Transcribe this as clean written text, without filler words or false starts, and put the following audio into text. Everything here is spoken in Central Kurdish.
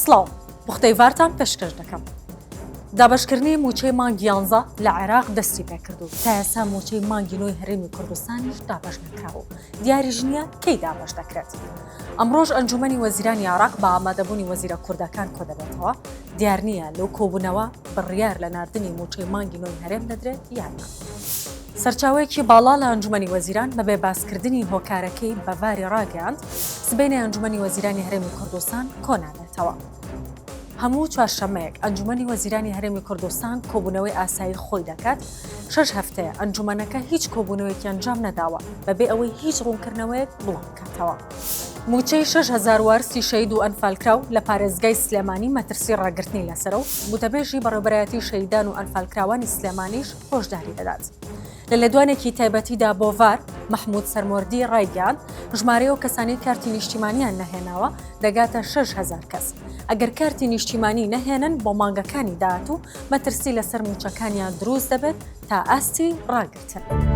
سڵاو بوختەیڤارتان پێشکەش دەکەم. دابەشکردنی موچەی مانگی 11 لە عێراق دەستی پێکردو. تا ئێستا موچەی مانگی نۆی هەرێمی کوردستانیش دابەش نەکراوە. دیاریش نییە کەی دابەش دەکرێت. ئەمڕۆژ ئەنجومەنی وەزیرانی عێراق بە ئامادەبوونی وەزیرە کوردەکان کۆ دەبێتەوە. دیار نییە لەو کۆبوونەوە بڕیار لە ناردنی موچەی مانگی نۆی هەرێم دەدرێت یاننا. سەرچاوەیەکی باڵا لە ئەنجومەنی وەزیران بەبێ باسکردنی هۆکارەکەی بەڤاری ڕاگەاند سبەینی ئەنجومەنی وەزیرانی هەرێمی کوردستان کۆنابێتەوە. هەموو چوارشەمەیەک ئەنجومەنی وەزیرانی هەرێمی کوردستان کۆبوونەوەی ئاسایی خۆی دەکات. 6 هەفتەیە ئەنجومەنەکە هیچ کۆبوونەوەیەکی ئەنجام نەداوە بەبێ ئەوەی هیچ ڕوونکردنەوەیەک بڵاو بکاتەوە. موچەی 6,000 وارسی شەید و ئەنفالکراو لە پارێزگای سلێمانی مەترسی ڕاگررتنی لەسەر و بوتەبێژی بەڕێوەبەرایەتی شەیدان و ئەنفالکراوانی سلێمانیش هۆشداری دەدات. لە لێدوانێکی تایبەتیدا بۆ ڤار مەحموود سەرمۆردی ڕایگەاند ژمارە و کەسانی کارتی نیشتیمانیان نەهێناوە دەگاتە 6,000 کەس. ئەگەر کارتی نیشتیمانی نەهێنن بۆ مانگەکانی داهاتوو مەترسی لەسەر موچەکانیان دروست دەبێت تا ئاستی ڕاگرتن.